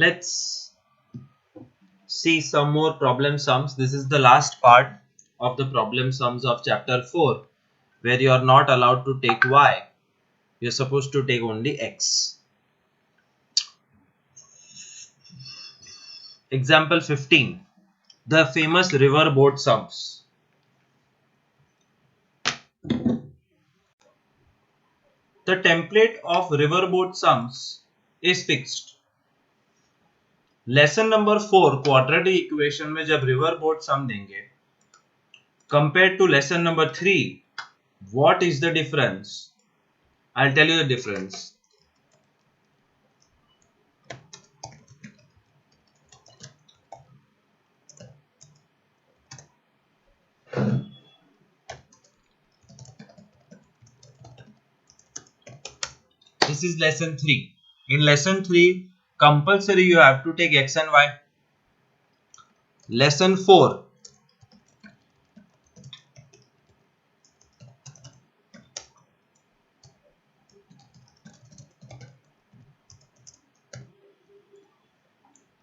Let's see some more problem sums. This is the last part of the problem sums of chapter 4, where you are not allowed to take y. You're supposed to take only x. Example 15. The famous river boat sums. The template of riverboat sums is fixed. Lesson number 4 quadratic equation में जब riverboat सम देंगे compared to lesson number 3, what is the difference? I'll tell you the difference. This is lesson 3. In lesson 3, compulsory you have to take x and y. Lesson 4,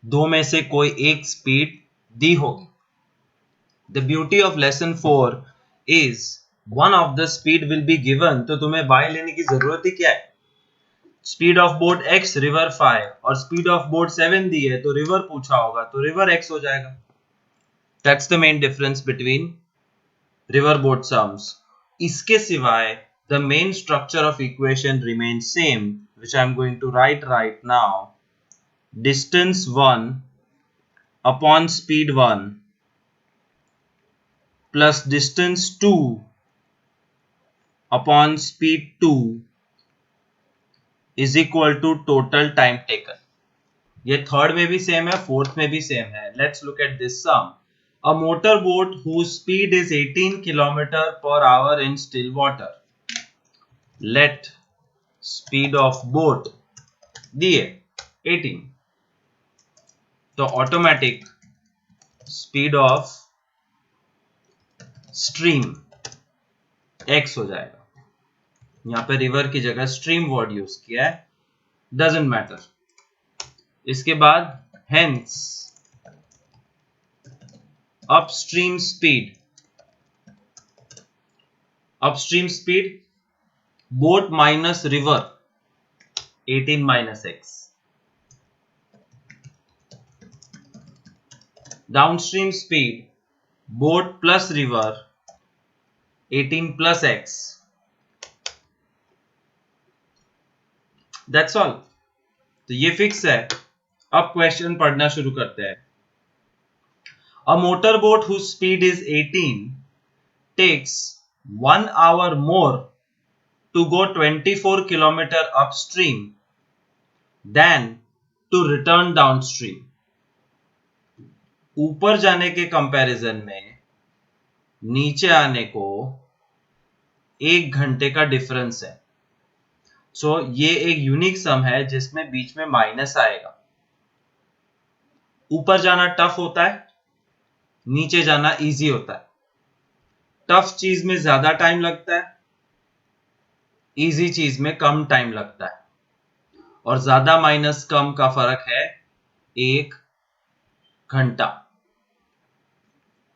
दो में से कोई एक speed दी होगी. The beauty of lesson 4 is one of the speed will be given, तो तुम्हें y लेने की जरूरत ही क्या है. Speed of boat x river 5 और स्पीड ऑफ बोट 7 दी है तो रिवर पूछा होगा तो रिवर x हो जाएगा. That's the main difference between river boat sums. इसके सिवाय the main structure of equation remains same, which I am going to write right now. Distance 1 upon speed 1 plus distance 2 upon speed 2 is equal to total time taken. ये third में भी same है, fourth में भी same है. Let's look at this sum. A motorboat whose speed is 18 km per hour in still water. Let speed of boat दिए 18, तो automatic speed of stream x हो जाएगा. यहां पे रिवर की जगह स्ट्रीम वर्ड यूज किया है, डजंट मैटर. इसके बाद hence upstream speed boat minus river 18 minus x. Downstream speed boat plus river 18 plus x. That's all. तो ये फिक्स है. अब क्वेश्चन पढ़ना शुरू करते हैं. A motorboat whose speed is 18 takes 1 hour more to go 24 km upstream than to return downstream. ऊपर जाने के कंपैरिजन में नीचे आने को 1 घंटे का डिफरेंस है. सो ये एक यूनिक सम है जिसमें बीच में माइनस आएगा. ऊपर जाना टफ होता है, नीचे जाना इजी होता है. टफ चीज में ज्यादा टाइम लगता है, इजी चीज में कम टाइम लगता है. और ज्यादा माइनस कम का फर्क है 1 घंटा.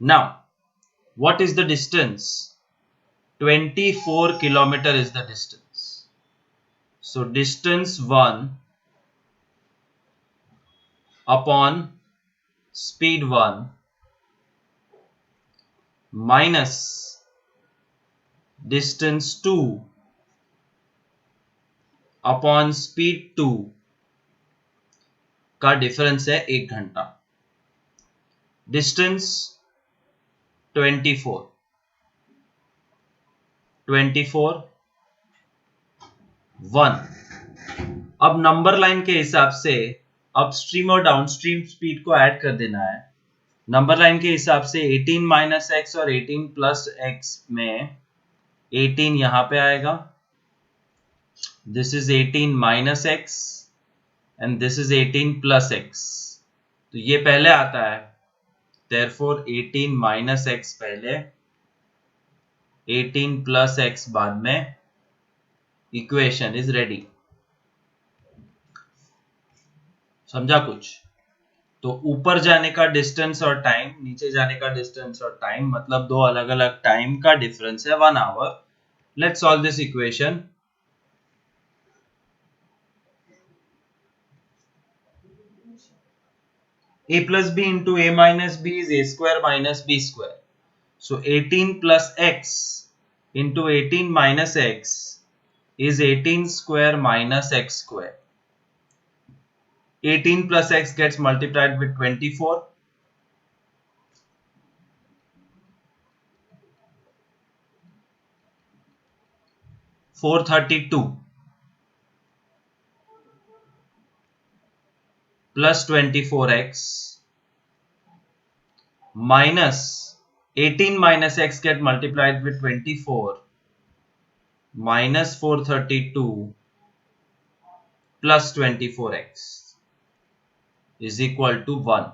Now what is the distance? 24 kilometre is the distance. So distance 1 upon speed 1 minus distance 2 upon speed 2 का डिफरेंस है 1 घंटा. डिस्टेंस 24 1. अब नंबर लाइन के हिसाब से अपस्ट्रीम और डाउनस्ट्रीम स्पीड को ऐड कर देना है. नंबर लाइन के हिसाब से 18 माइनस एक्स और 18 प्लस एक्स में 18 यहां पे आएगा. This is 18 minus x and this is 18 plus x. तो ये पहले आता है, देयरफॉर 18 माइनस एक्स पहले, 18 प्लस एक्स बाद में. Equation is ready. समझा कुछ? तो ऊपर जाने का डिस्टेंस और टाइम, नीचे जाने का डिस्टेंस और टाइम, मतलब दो अलग अलग टाइम का डिफरेंस है 1 hour. Let's solve this equation. a plus b into a minus b is a square minus b square. So 18 plus x into 18 minus x is 18 square minus x square. 18 plus x gets multiplied with 24. 432 plus 24x minus 18 minus x get multiplied with 24 minus 432 plus 24x is equal to 1.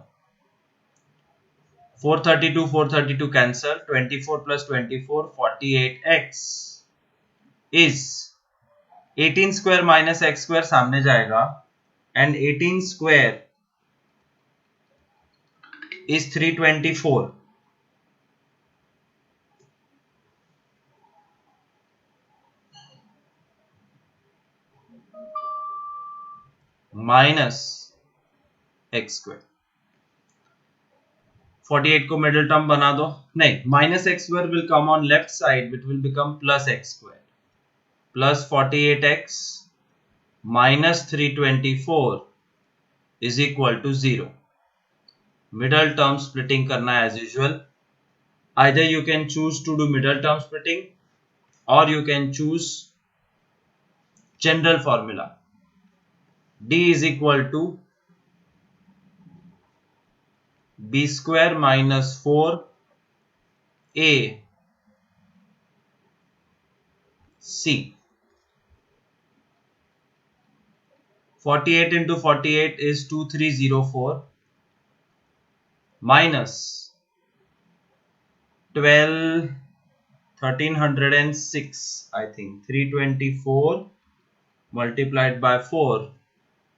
432 cancel. 24 plus 24 48x is 18 square minus x square सामने जाएगा and 18 square is 324 minus x square. 48 को middle term बना दो. नहीं, minus x square will come on left side, which will become plus x square. Plus 48x minus 324 is equal to 0. Middle term splitting करना as usual. Either you can choose to do middle term splitting or you can choose general formula. D is equal to b square minus 4a c. 48 into 48 is 2304 minus 1306, I think 324 multiplied by 4,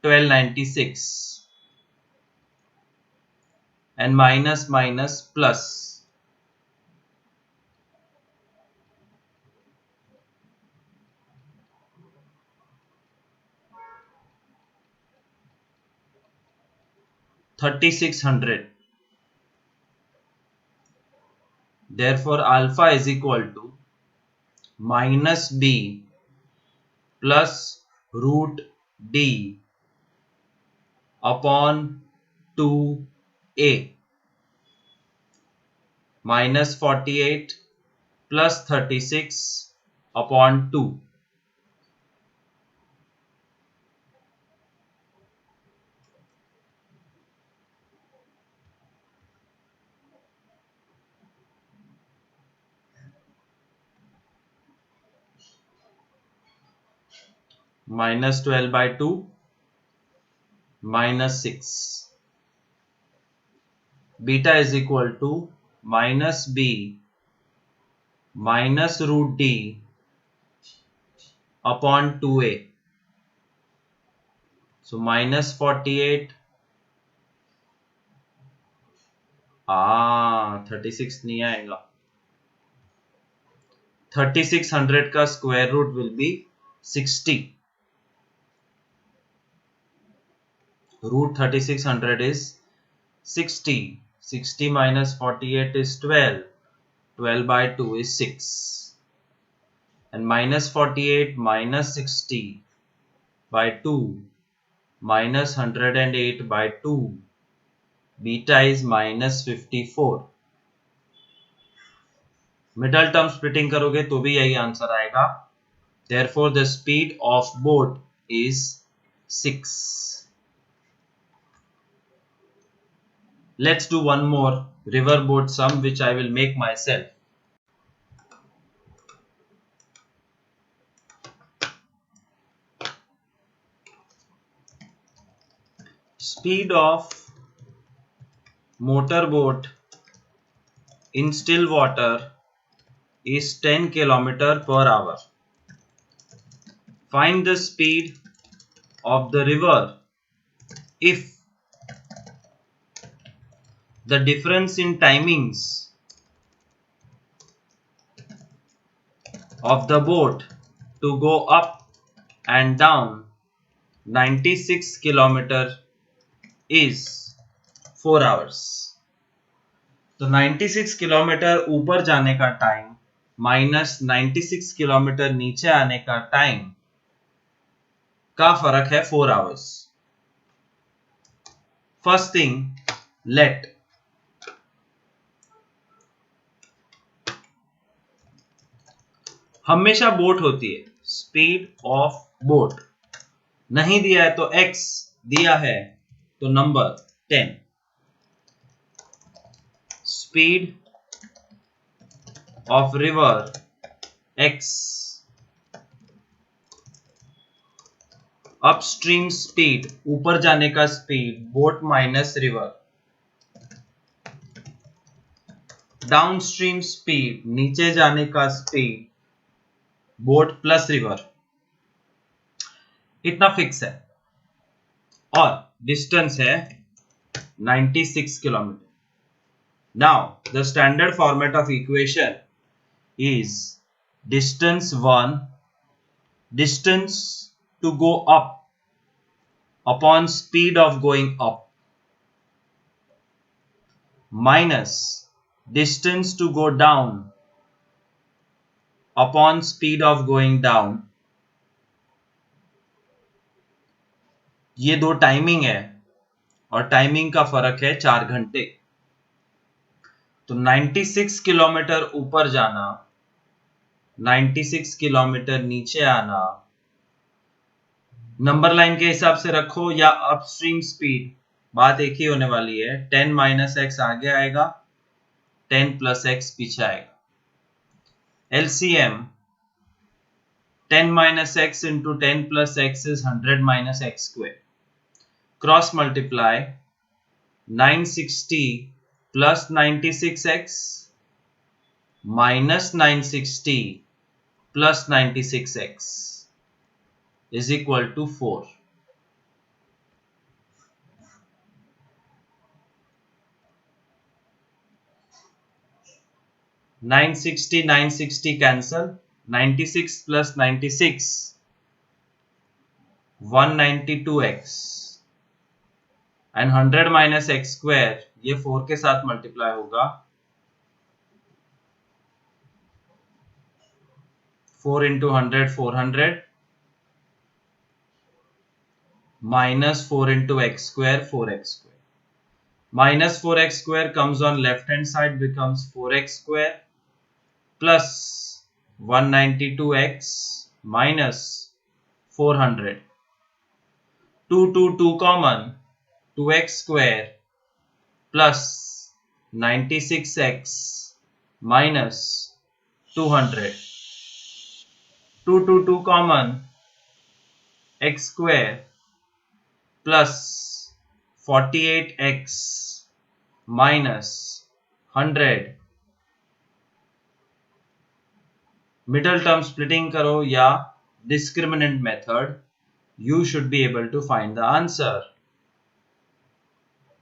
1296, and minus minus plus 3600. Therefore alpha is equal to minus b plus root d upon 2a minus 48 plus 36 upon 2. Minus 12 by 2 minus 6. Beta is equal to minus b minus root d upon 2a. So minus 48. 36 नहीं आएगा. 3600 का square root will be 60. Root 3600 is 60. 60 minus 48 is 12. 12 by 2 is 6. And minus 48 minus 60 by 2 minus 108 by 2. Beta is minus 54. Middle term splitting करोगे तो भी यही answer आएगा. Therefore the speed of boat is 6. Let's do one more river boat sum which I will make myself. Speed of motorboat in still water is 10 km per hour. Find the speed of the river if the difference in timings of the boat to go up and down 96 kilometer is 4 hours. तो 96 kilometre ऊपर जाने का time minus 96 kilometre नीचे आने का time का फर्क है 4 आवर्स. फर्स्ट थिंग, लेट हमेशा बोट होती है, स्पीड ऑफ बोट नहीं दिया है तो x, दिया है तो number 10. Speed of river x, upstream speed ऊपर जाने का speed boat minus river, downstream speed नीचे जाने का स्पीड बोट प्लस रिवर. इतना फिक्स है और डिस्टेंस है 96 kilometre. Now the standard format of equation is distance 1, distance to go up upon speed of going up, minus distance to go down upon speed of going down. ये दो timing है और timing का फर्क है 4 घंटे. तो 96 किलोमीटर ऊपर जाना, 96 किलोमीटर नीचे आना, नंबर लाइन के हिसाब से रखो या अपस्ट्रीम स्पीड, बात एक ही होने वाली है. 10 माइनस एक्स आगे आएगा, 10 प्लस एक्स पीछे आएगा. LCM 10 minus x into 10 plus x is 100 minus x square. Cross multiply 960 plus 96x minus 960 plus 96x is equal to 4. 960 cancel, 96 plus 96 192x and 100 minus x square ये 4 के साथ multiply होगा. 4 into 100 400 minus 4 into x square 4x square. Minus 4x square comes on left hand side, becomes 4x square plus 192x minus 400. 2 common, 2x square plus 96x minus 200. 2 common, x square plus 48x minus 100. Middle term splitting करो या discriminant method, you should be able to find the answer.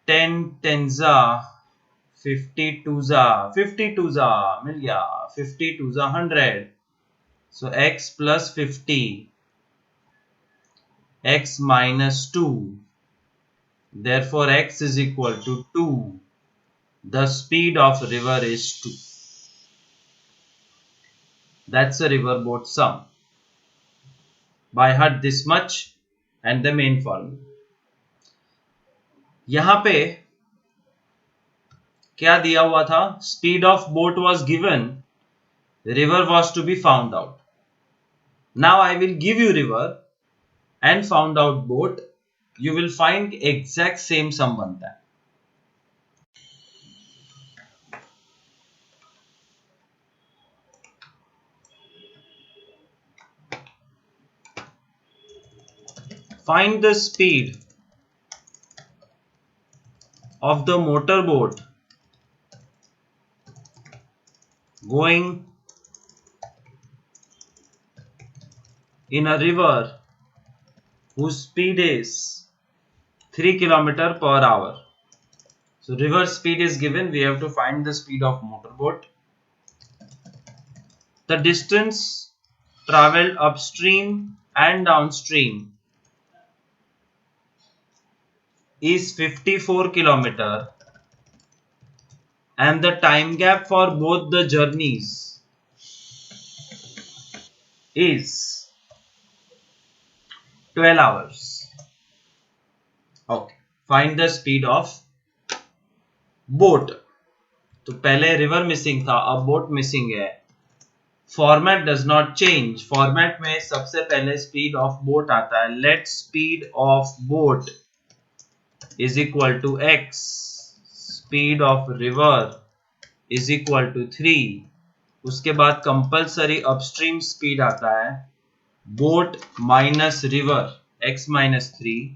10 10 52 मिल गया. 52 100. So x plus 50, x minus 2. Therefore x is equal to 2. The speed of river is 2. That's a riverboat sum. By heart this much and the main formula. यहां पे क्या दिया हुआ था? Speed of boat was given, river was to be found out. Now I will give you river and found out boat. You will find exact same sum बनता है. Find the speed of the motorboat going in a river whose speed is 3 kilometer per hour. So river speed is given. We have to find the speed of motorboat. The distance traveled upstream and downstream is 54 kilometer, and the time gap for both the journeys is 12 hours. Okay. Find the speed of boat. तो पहले river missing था, अब boat missing है. Format does not change. Format में सबसे पहले speed of boat आता है. Let speed of boat is equal to x, speed of river is equal to 3. उसके बाद कंपल्सरी अपस्ट्रीम स्पीड आता है boat minus river x minus 3.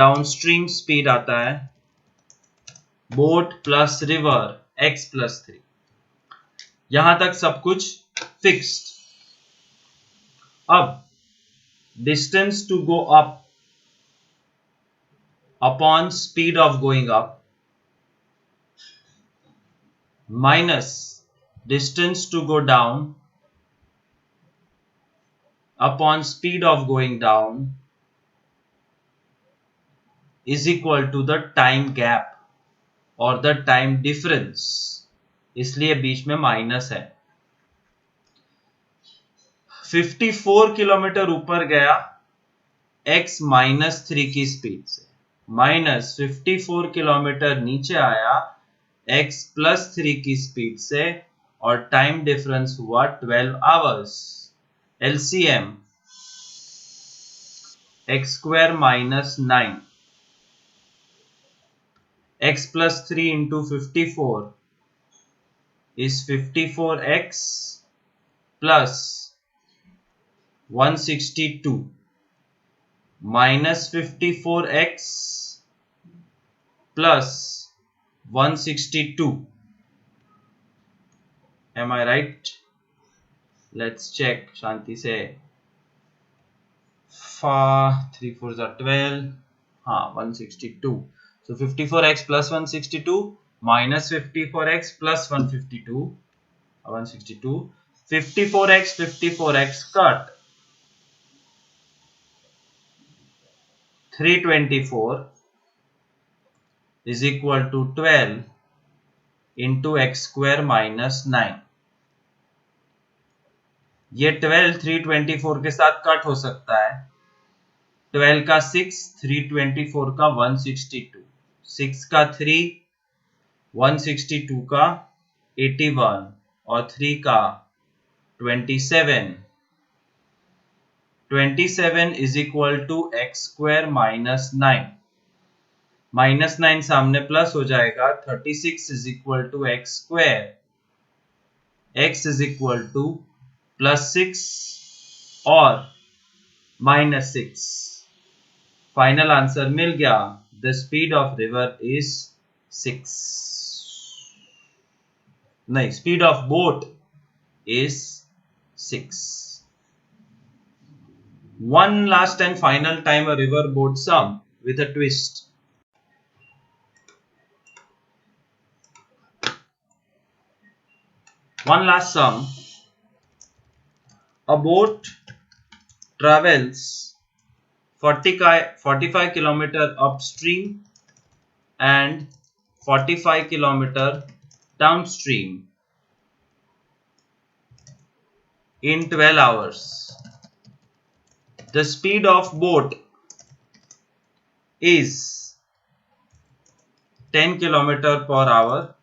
Downstream speed आता है boat plus river x plus 3. यहां तक सब कुछ फिक्स्ड. अब distance to go up upon speed of going up minus distance to go down upon speed of going down is equal to the time gap और the time difference. इसलिए बीच में minus है. 54 kilometre ऊपर गया x minus 3 की speed से, minus 54 kilometre नीचे आया x प्लस 3 की स्पीड से, और टाइम डिफरेंस हुआ 12 hours. LCM x square minus 9 x plus 3 into 54 is 54x plus 162 minus 54x plus 162. Am I right? Let's check. Shanti se 3 4s are 12. 162. So 54x plus 162 minus 54x plus 152. 54x cut 324 is equal to 12 into x square minus 9. ये 12 324 के साथ cut हो सकता है. 12 का 6, 324 का 162, 6 का 3, 162 का 81 और 3 का 27. 27 is equal to x square minus 9. Minus 9 सामने प्लस हो जाएगा. 36 is equal to x square. x is equal to plus 6 और minus 6. फाइनल आंसर मिल गया. The speed of river is 6. नहीं, speed of boat is 6. One last and final time a river boat sum with a twist. One last sum. A boat travels 45 kilometer upstream and 45 kilometer downstream in 12 hours. The speed of boat is 10 kilometer per hour.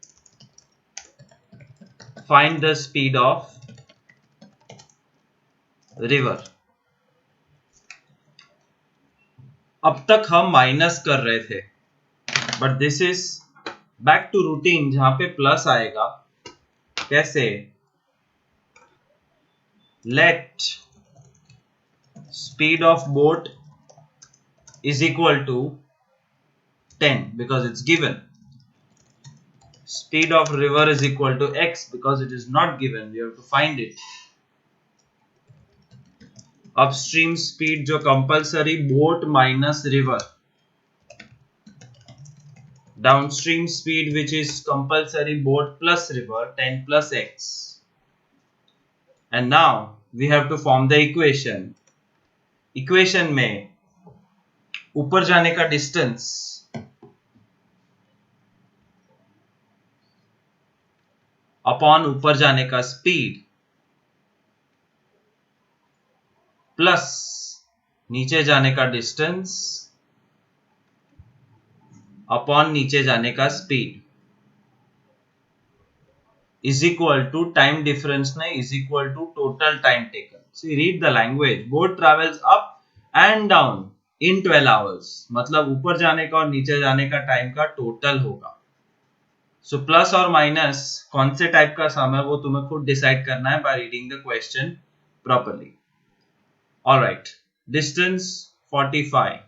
Find the speed of river. अब तक हम minus कर रहे थे, but this is back to routine जहां पे plus आएगा. कैसे? Let speed of boat is equal to 10 because it's given. Speed of river is equal to x because it is not given. We have to find it. Upstream speed जो compulsory boat minus river, downstream speed which is compulsory boat plus river 10 plus x, and now we have to form the equation. Equation में ऊपर जाने का distance upon ऊपर जाने का speed plus नीचे जाने का डिस्टेंस अपॉन नीचे जाने का speed is equal to time difference नहीं is equal to total time taken. See, read the language. Boat travels up and down in 12 hours. मतलब ऊपर जाने का और नीचे जाने का टाइम का टोटल होगा. So प्लस और माइनस कौन से टाइप का सम है वो तुम्हें खुद डिसाइड करना है by reading the question properly. Alright, distance 45.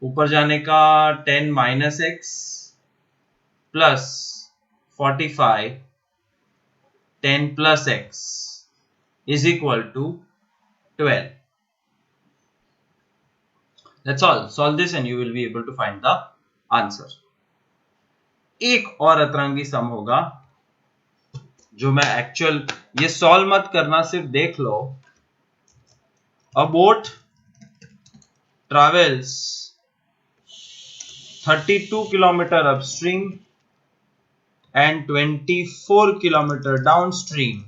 ऊपर जाने का 10 minus x plus 45 10 plus x is equal to 12. That's all. Solve this and you will be able to find the answer. एक और अतरंगी सम होगा जो मैं एक्चुअल ये सॉल्व मत करना, सिर्फ देख लो. A boat travels 32 kilometer upstream and 24 kilometer downstream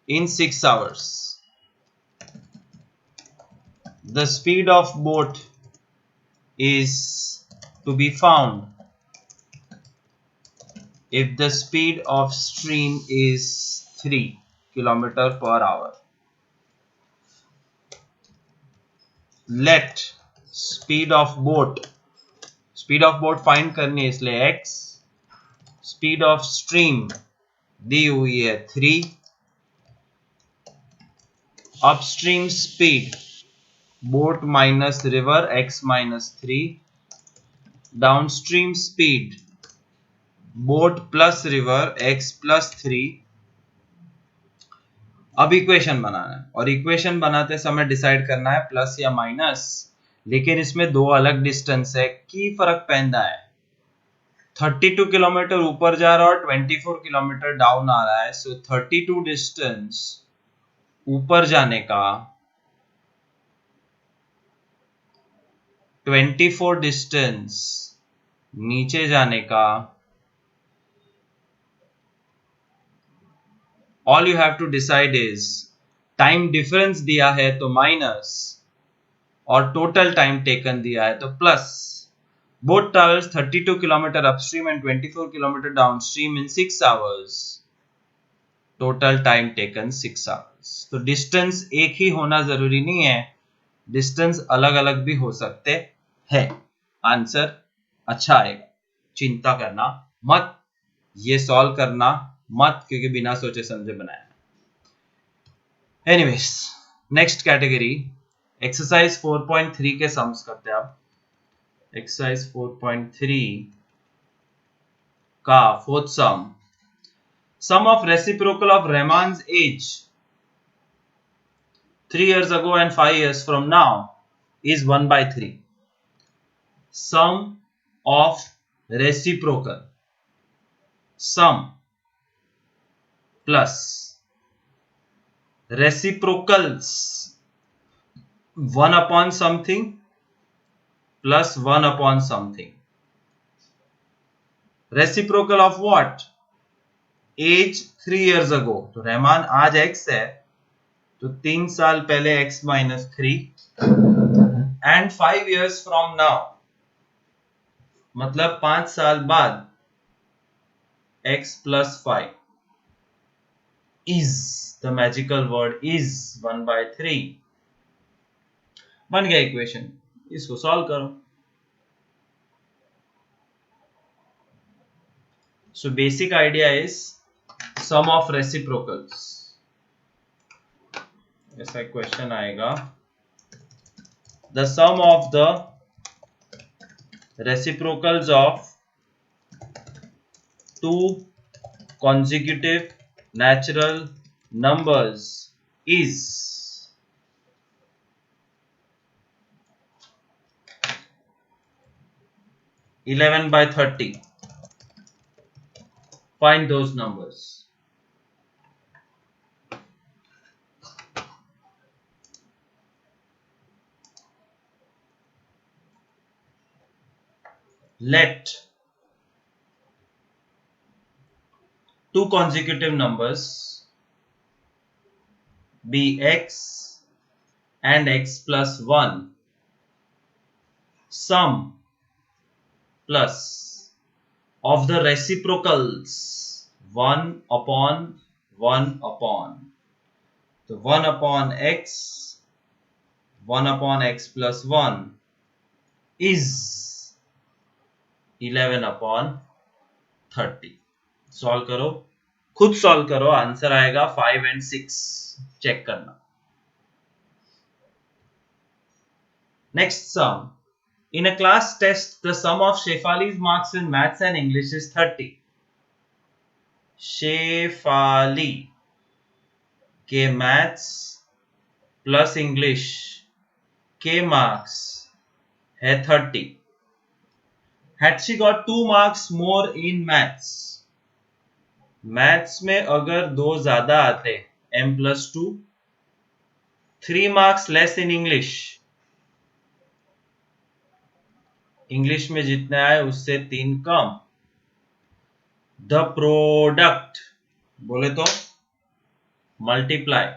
in 6 hours. The speed of boat is to be found if the speed of stream is 3 kilometer per hour. Let speed of boat find करनी है इसलिए x, speed of stream दी हुई है 3, upstream speed boat minus river x minus 3, downstream speed boat plus river x plus 3. अब equation बनाना है और equation बनाते समय डिसाइड करना है प्लस या माइनस, लेकिन इसमें दो अलग डिस्टेंस है की फर्क पैदा है. 32 किलोमीटर ऊपर जा रहा है और 24 किलोमीटर डाउन आ रहा है. सो 32 डिस्टेंस ऊपर जाने का, 24 डिस्टेंस नीचे जाने का. All you have to decide is time difference दिया है तो माइनस और टोटल टाइम टेकन दिया है तो plus. Boat travels 32 kilometre upstream and 24 kilometre downstream in 6 hours. Total time taken 6 hours. तो डिस्टेंस एक ही होना जरूरी नहीं है, डिस्टेंस अलग अलग भी हो सकते हैं. आंसर अच्छा आएगा, चिंता करना मत, ये सॉल्व करना मत क्योंकि बिना सोचे समझे बनाया. एनीवेज, नेक्स्ट कैटेगरी एक्सरसाइज 4.3 के सम्स करते हैं. आप एक्सरसाइज 4.3 का fourth sum of reciprocal of Rahman's age 3 years ago and 5 years from now is 1/3. Sum of reciprocal, sum plus reciprocals 1 upon something plus 1 upon something. Reciprocal of what? Age 3 years ago. तो रहमान आज x है तो 3 साल पहले x minus 3 and 5 years from now मतलब 5 साल बाद x plus 5 is, the magical word is 1/3. बन गया इक्वेशन, इसको सॉल्व करो. So basic idea is sum of reciprocals. ऐसा क्वेश्चन आएगा, the sum of the reciprocals of two consecutive natural numbers is 11 by 30. Find those numbers. Let two consecutive numbers be x and x plus 1 sum plus of the reciprocals 1 upon 1 upon. So 1 upon x, 1 upon x plus 1 is 11 upon 30. Solve करो, खुद solve करो, answer आएगा 5 and 6. Check करना. Next sum. In a class test, the sum of Shefali's marks in maths and English is 30. Shefali के maths plus English के marks है 30. Had she got 2 marks more in maths? Maths में अगर 2 ज्यादा आते m plus 2, 3 marks less in English. English में जितने आए उससे 3 कम. द प्रोडक्ट बोले तो multiply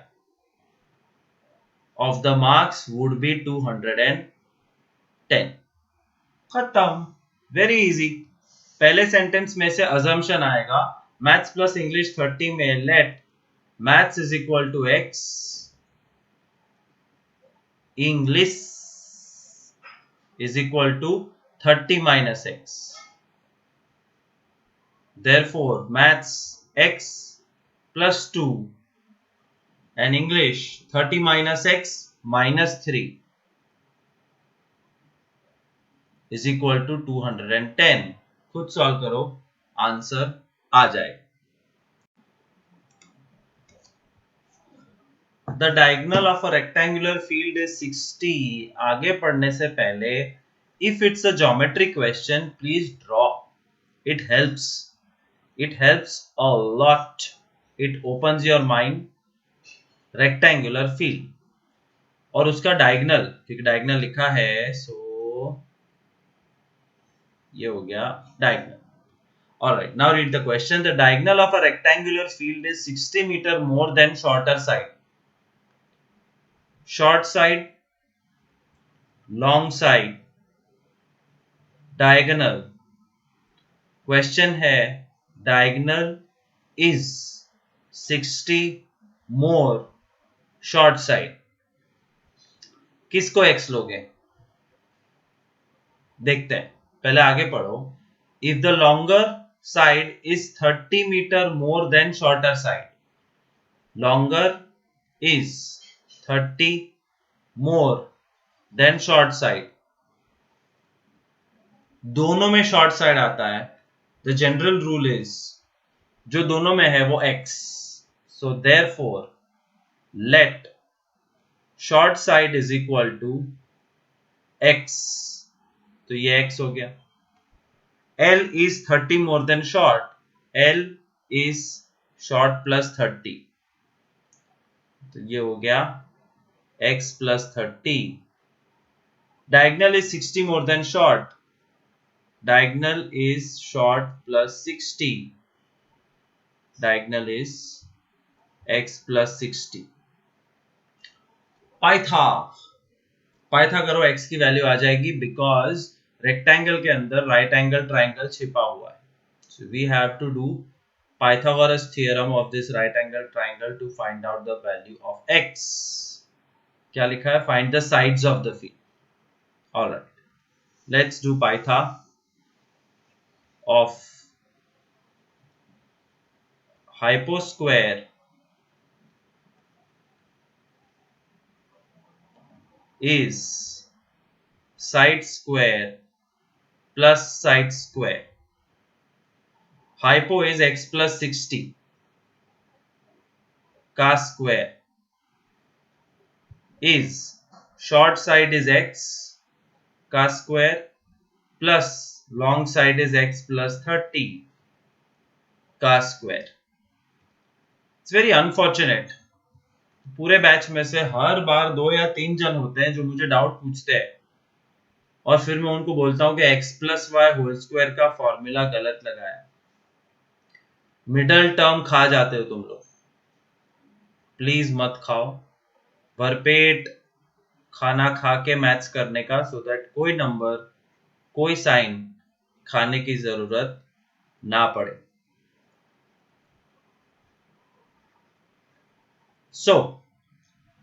of the marks would be 210. खत्म. Very easy. पहले सेंटेंस में से अजम्पशन आएगा मैथ्स प्लस इंग्लिश 30 में let maths is equal to X, English is equal to 30 minus x. Therefore, maths x plus 2 and English 30 minus x minus 3 is equal to 210. खुद solve करो, answer आ जाए. The diagonal of a rectangular field is 60. आगे पढ़ने से पहले if it's a geometry question, please draw. It helps. It helps a lot. It opens your mind. Rectangular field और उसका diagonal, क्योंकि diagonal लिखा है, so ये हो गया diagonal. Alright, now read the question. The diagonal of a rectangular field is 60 meter more than shorter side. Short side, long side, diagonal. Question है diagonal is 60 more short side. किसको x लोगे? देखते हैं, पहले आगे पढ़ो. If the longer side is 30 meter more than shorter side, longer is 30 more than short side. दोनों में शॉर्ट साइड आता है. द जनरल रूल इज जो दोनों में है वो x. So therefore let short side is equal to x. तो ये x हो गया. L is 30 more than short. L is short plus 30. तो ये हो गया x plus 30. Diagonal is 60 more than short. Diagonal is short plus 60. Diagonal is x plus 60. पाइथा करो, x की वैल्यू आ जाएगी बिकॉज रेक्टेंगल के अंदर राइट एंगल ट्राइंगल छिपा हुआ है. So we have to do Pythagoras theorem of this right angle triangle to find out the value of x. क्या लिखा है? Find the sides of the field. Alright, let's do Pytha of hyposquare is side square plus side square. Hypo is x plus 60 का square is short side is x का square plus long side is x plus 30 का square. It's very unfortunate, पूरे batch में से हर बार 2 या 3 जन होते हैं जो मुझे डाउट पूछते हैं और फिर मैं उनको बोलता हूं कि x plus y whole square का फॉर्मूला गलत लगाया। मिडल टर्म खा जाते हो तुम लोग, प्लीज मत खाओ। भरपेट खाना खा के मैथ्स करने का, सो दैट कोई नंबर कोई साइन खाने की जरूरत ना पड़े। सो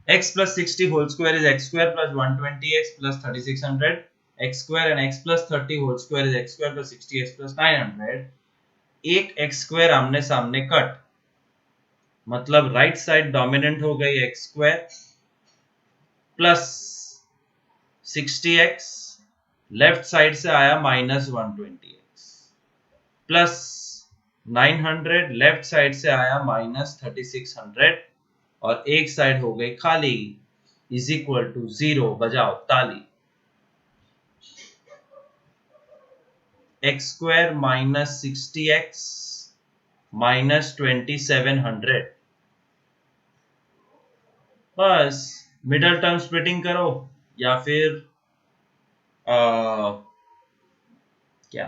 x plus 60 whole square is x square plus 120x plus 3600 x square and x plus 30 whole square is x square plus 60x plus 900। एक x square आमने सामने कट, मतलब राइट साइड डोमिनेंट हो गई x square plus 60x, left side से आया minus 120x plus 900, left side से आया माइनस 3600 और एक साइड हो गई खाली, इज इक्वल टू 0। बजाओ ताली। x square minus 60x minus 2700। बस मिडल टर्म स्प्लिटिंग करो या फिर क्या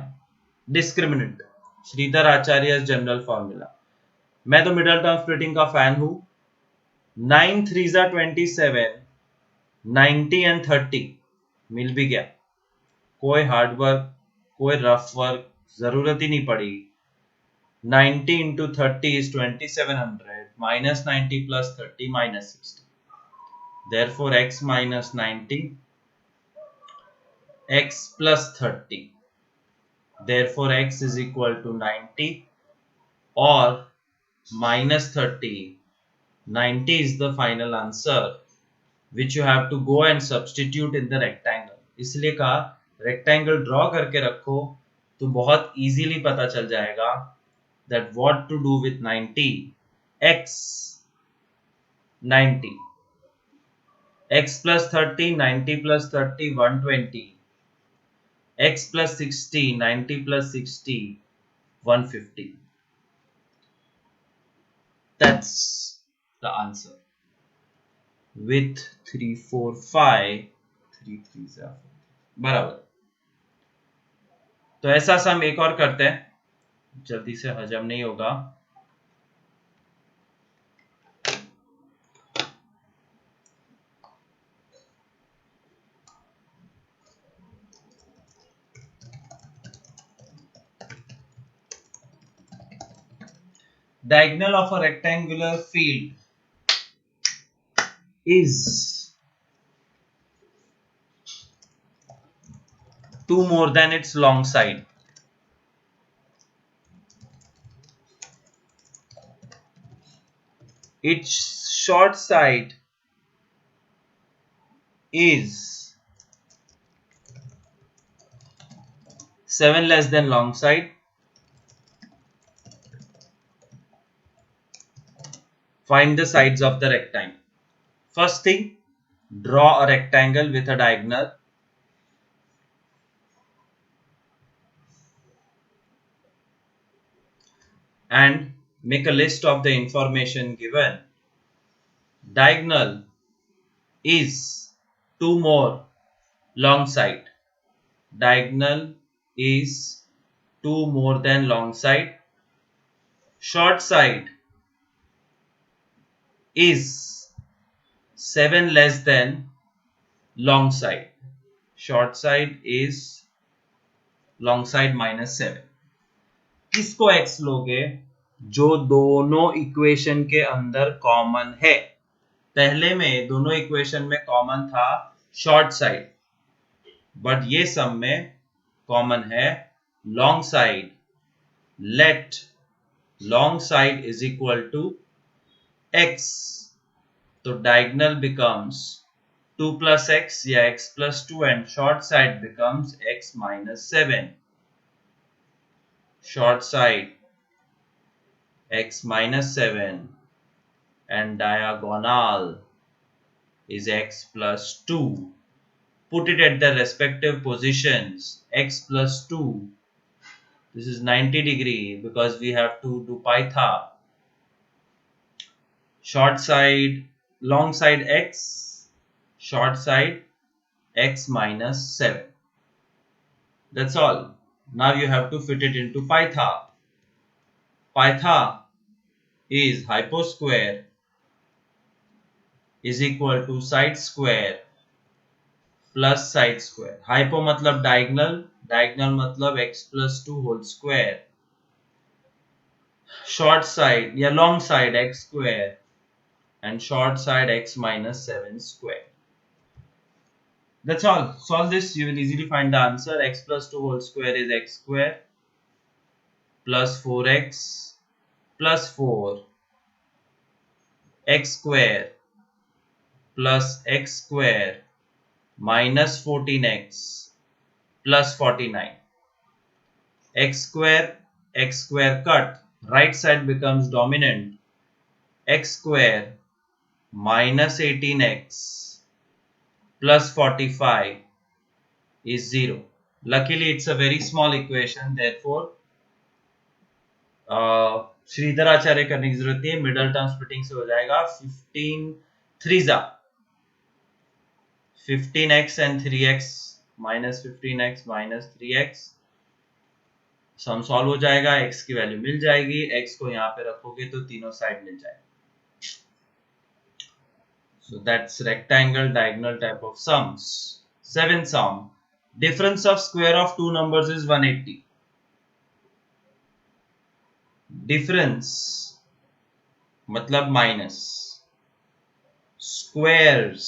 डिस्क्रिमिनेंट, श्रीधर आचार्य जनरल फॉर्मूला। मैं तो मिडल टर्म स्प्लिटिंग का फैन हूं। 9 3 27, 90 एंड 30 मिल भी गया, कोई हार्ड वर्क कोई रफ वर्क जरूरत ही नहीं पड़ी। 90 into 30 is 2700 minus 90 plus 30 minus 60, therefore x minus 90 x plus 30, therefore x is equal to 90 or minus 30। 90 is the final answer which you have to go and substitute in the rectangle। इसलिए कहा rectangle draw करके रखो तो बहुत easily पता चल जाएगा that what to do with 90। x 90, x plus 30 90 plus 30 120, x plus 60 90 plus 60 150। that's the answer with 3 4 5 3 3 4 बराबर। तो ऐसा सम एक और करते हैं, जल्दी से हजम नहीं होगा। Diagonal of a rectangular field is 2 more than its long side। Its short side is 7 less than long side। Find the sides of the rectangle। First thing, draw a rectangle with a diagonal। And make a list of the information given। Diagonal is 2 more long side। Diagonal is 2 more than long side। Short side is 7 less than long side। Short side is long side minus 7। किसको x लोगे? जो दोनों equation के अंदर common है। पहले में दोनों इक्वेशन में कॉमन था शॉर्ट साइड, बट ये सब में कॉमन है long side. Let long side is equal to x, तो डायगोनल बिकम्स 2 plus x या x plus 2 and short side becomes x minus 7। Short side x minus 7 and diagonal is x plus 2। put it at their respective positions. X plus 2, this is 90 degree because we have to do pi theta. Short side, long side x, short side x minus 7. That's all. Now you have to fit it into pi theta. Pi theta is hypo square is equal to side square plus side square. Hypo मतलब diagonal, diagonal मतलब x plus 2 whole square. Short side या long side x square and short side x minus 7 square. That's all. Solve this, you will easily find the answer. X plus 2 whole square is x square plus 4x plus 4 x square plus x square minus 14x plus 49. X square cut, right side becomes dominant. X square minus 18x plus 45 is 0. Luckily, it's a very small equation. Therefore, Shridhar Acharya करने की जरूरत नहीं है. Middle term splitting से हो जाएगा. 15 3 15x and 3x minus 15x minus 3x. Sum solve हो जाएगा. x की वैल्यू मिल जाएगी. x को यहाँ पे रखोगे तो तीनों साइड मिल जाएगा. So that's rectangle diagonal type of sums. 7th sum. Difference of square of two numbers is 180. Difference मतलब minus. Squares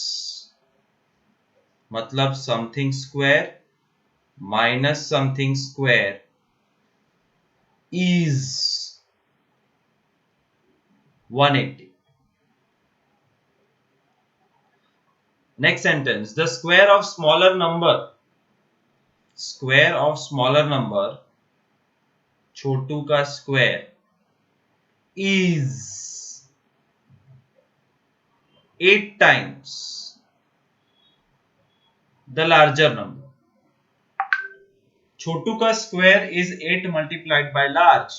मतलब something square minus something square is 180. Next sentence. The square of smaller number छोटू का square is 8 times the larger number. छोटू का square is 8 multiplied by large.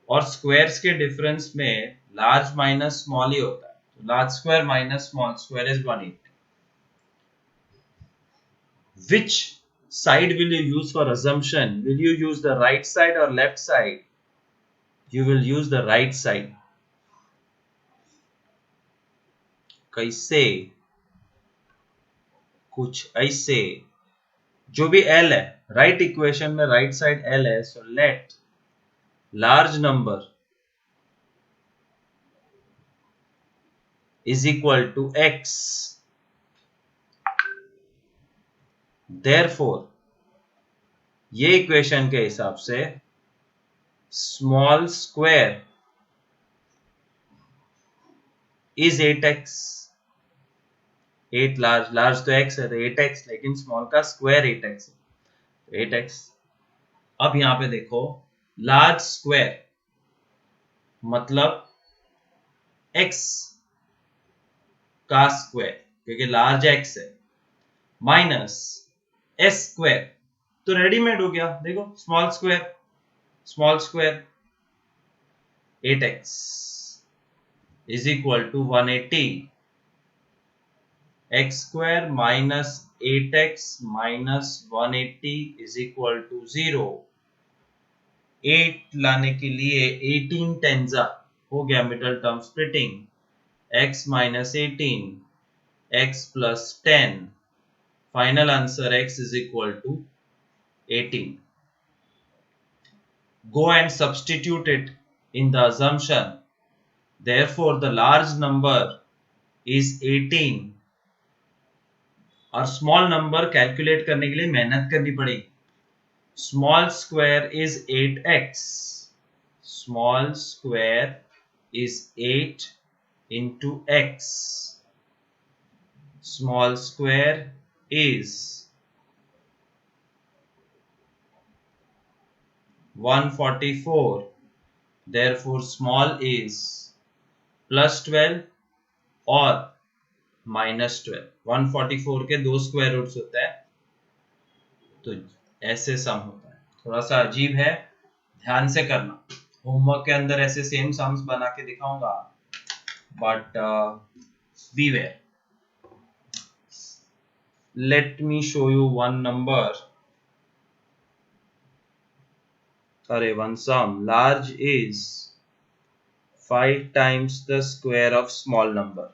और squares के difference में large minus small ही होता है. So large square minus small square is 180. Which side will you use for assumption? Will you use the right side or left side? You will use the right side. कैसे? कुछ ऐसे. जो भी L है, right equation में right side L है, so let large number is equal to x. Therefore, ये equation के हिसाब से small square is 8x. 8 large तो x है तो 8x, लेकिन स्मॉल का स्क्वायर 8x है. 8x. अब यहां पे देखो, लार्ज स्क्वायर मतलब x का स्क्वायर क्योंकि लार्ज x है माइनस s स्क्वायर तो रेडीमेड हो गया. देखो small square 8x is equal to 180. x square minus 8x minus 180 is equal to 0. 8 लाने के लिए 18 टेंजा हो गया middle term splitting. x minus 18 x plus 10. Final answer x is equal to 18. Go and substitute it in the assumption. Therefore, the large number is 18. और small number calculate करने के लिए मेहनत करनी पड़ेगी. Small square is 8x. Small square is 8 into x. Small square is 144. Therefore, small is plus 12 or -12। 144 के 2 square roots होता है, तो ऐसे सम होता है। थोड़ा सा अजीब है, ध्यान से करना। होमवर्क के अंदर ऐसे सेम सम्स बना के दिखाऊंगा, but beware. Let me show you one number. Sorry, one sum. Large is 5 times the square of small number.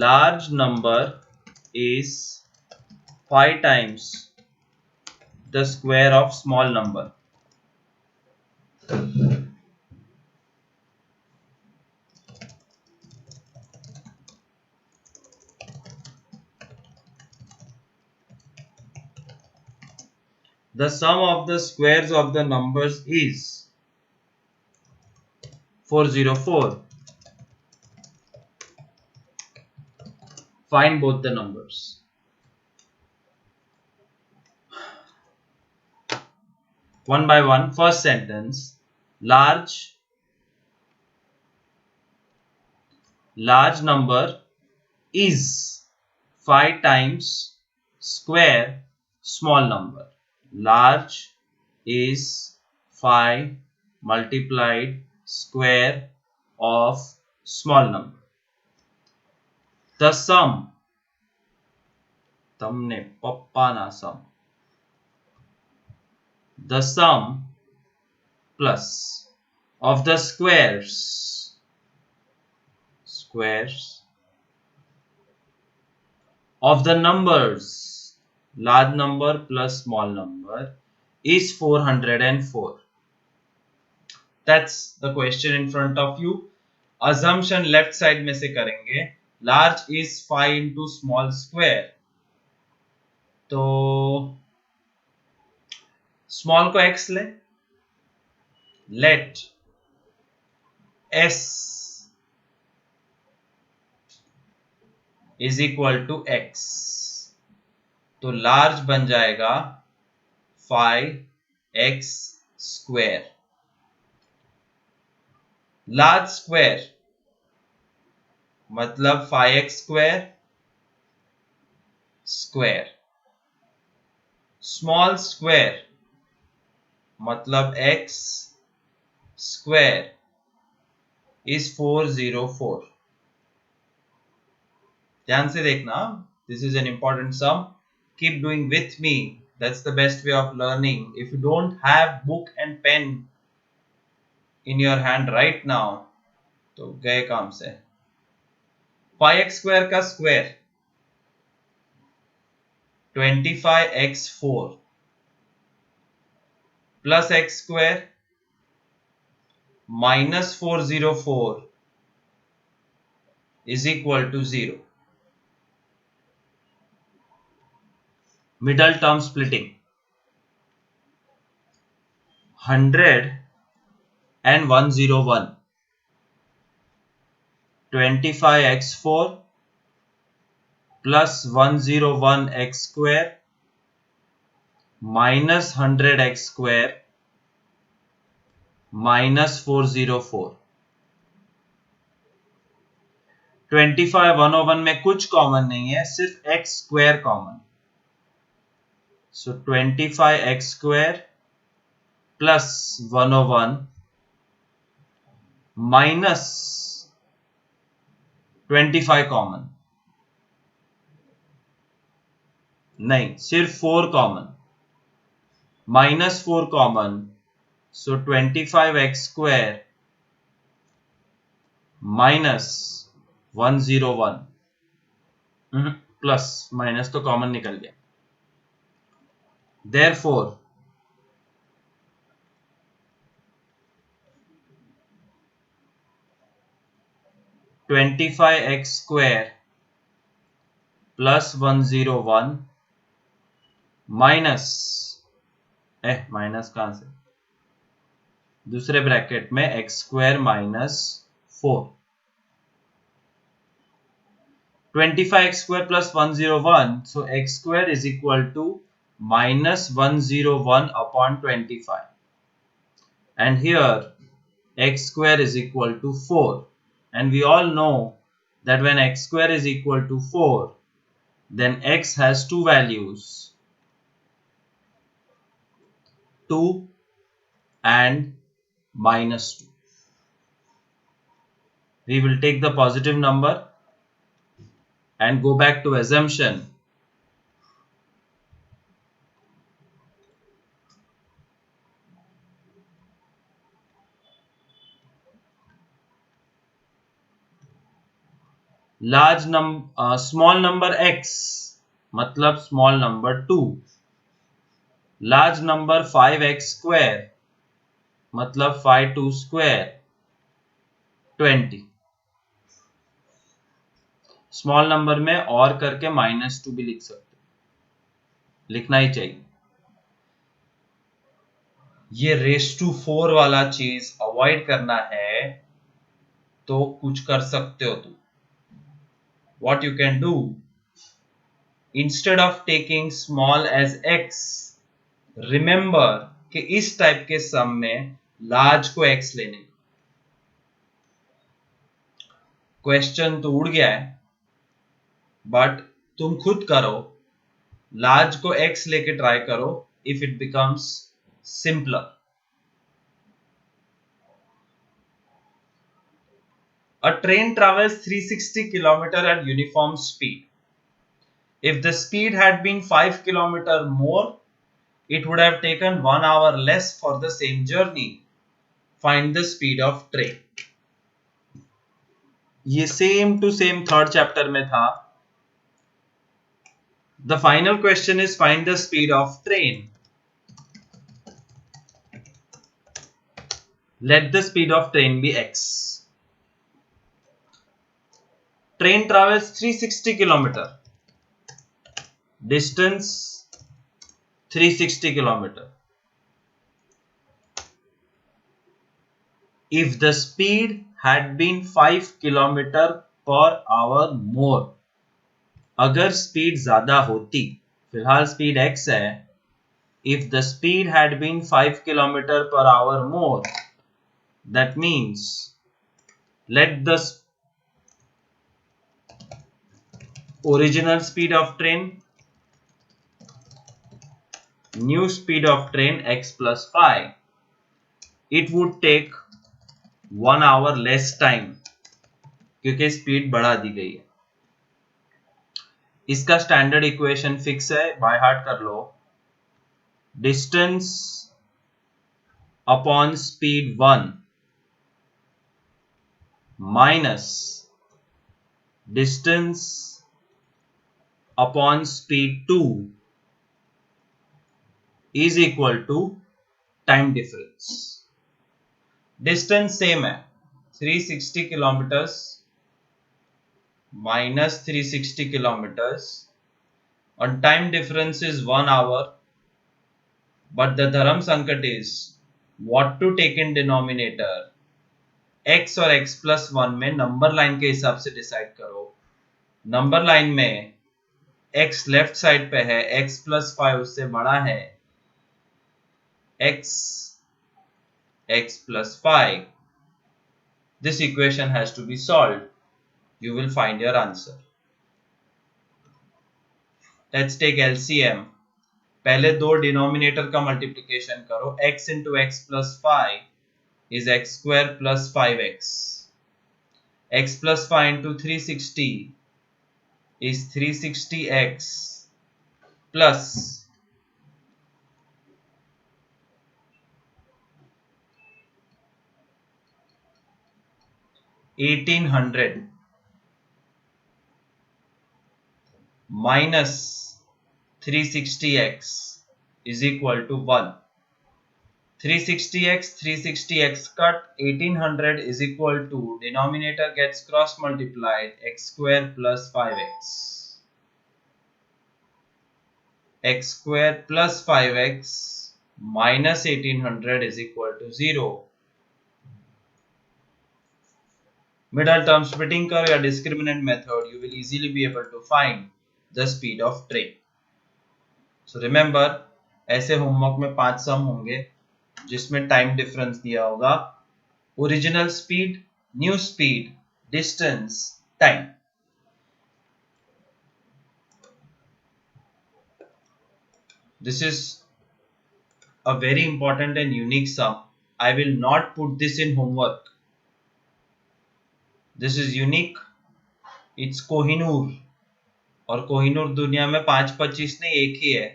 Large number is 5 times the square of small number. The sum of the squares of the numbers is 404. Find both the numbers. One by one. First sentence. Large number is 5 times square small number. Large is 5 multiplied square of small number. The sum, તમને પપ્પાના sum, the sum plus of the squares of the numbers, large number plus small number, is 404. That's the question in front of you. Assumption left side में से करेंगे. Large is 5 into small square. तो small को x ले. Let s is equal to x. तो large बन जाएगा 5x square. Large square मतलब 5x square. Small square मतलब x square is 404. ध्यान से देखना, this is an important sum. Keep doing with me. That's the best way of learning. If you don't have book and pen in your hand right now, तो गए काम से. 5x square का square 25x4 plus x square minus 404 is equal to 0. Middle term splitting. 100 and 101. 25x4 plus 101x square minus 100x square minus 404. 25 101 में कुछ common नहीं है, सिर्फ x square common. So 25x square plus 101 minus 25 common नहीं, सिर्फ 4 common. minus 4 common. So 25x square minus 101 plus minus तो common निकल गया. Therefore, (25x square plus 101 minus minus कहां से, दूसरे ब्रैकेट में x square minus 4 25x square plus 101. So x square is equal to minus 101 upon 25. And here x square is equal to 4. And we all know that when x square is equal to 4, then x has two values, 2 and minus 2. We will take the positive number and go back to assumption. Small number x मतलब small number 2. Large number 5x square मतलब 5 2 square 20. Small number में और करके -2 भी लिख सकते, लिखना ही चाहिए. ये रेस टू 4 वाला चीज अवॉइड करना है तो कुछ कर सकते हो तुम. What you can do, instead of taking small as x, remember कि इस टाइप के सम में लार्ज को x लेने. क्वेश्चन तो उड़ गया है, बट तुम खुद करो, लार्ज को x लेके ट्राई करो. If it becomes simpler. A train travels 360 km at uniform speed. If the speed had been 5 km more, it would have taken 1 hour less for the same journey. Find the speed of train. ये same to same third chapter में था. The final question is find the speed of train. Let the speed of train be x. Train travels 360 km. Distance 360 km. If the speed had been 5 km per hour more, अगर speed ज्यादा होती, फिलहाल speed x है. If the speed had been 5 km per hour more, that means let the original speed of train, new speed of train x plus 5, it would take 1 hour less time क्योंकि speed बढ़ा दी गई है. इसका standard equation fix है, by heart कर लो. Distance upon speed 1 minus distance upon speed 2 is equal to time difference. Distance same है, 360 kilometers minus 360 kilometers, and time difference is 1 hour. But the Dharam Sankat is what to take in denominator. x और x plus 1 में number line के हिसाब से decide करो. Number line में x left side पे है, x plus 5 उससे बड़ा है, x plus 5. This equation has to be solved. You will find your answer. Let's take LCM. पहले दो डिनोमिनेटर का मल्टीप्लिकेशन करो. x into x plus 5 is x square plus 5x. x plus 5 into 360 is 360x plus 1800 minus 360x is equal to 1. 360x cut, 1800 is equal to, denominator gets cross multiplied, x square plus 5x. x square plus 5x minus 1800 is equal to 0. Middle term splitting करो या discriminant method, you will easily be able to find the speed of train. So remember, ऐसे homework में 5 सम होंगे जिसमें time difference दिया होगा, original speed, new speed, distance, time. This is a very important and unique sum. I will not put this in homework. This is unique. It's Kohinoor, और कोहिनूर दुनिया में 5-25 नहीं, एक ही है.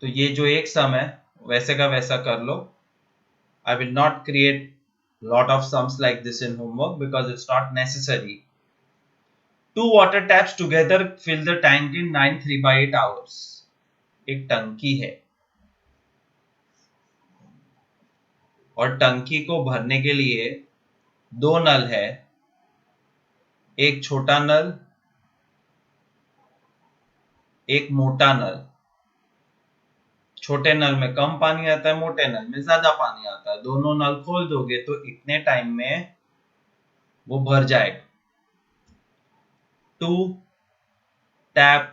तो ये जो एक सम है वैसे का वैसा कर लो. I will not create lot of sums like this in homework because it's not necessary. 2 water taps together fill the tank in 9 3/8 hours. एक टंकी है और टंकी को भरने के लिए 2 नल है, एक छोटा नल, एक मोटा नल. छोटे नल में कम पानी आता है, मोटे नल में ज्यादा पानी आता है. दोनों नल खोल दोगे तो इतने टाइम में वो भर जाएगा. 2 tap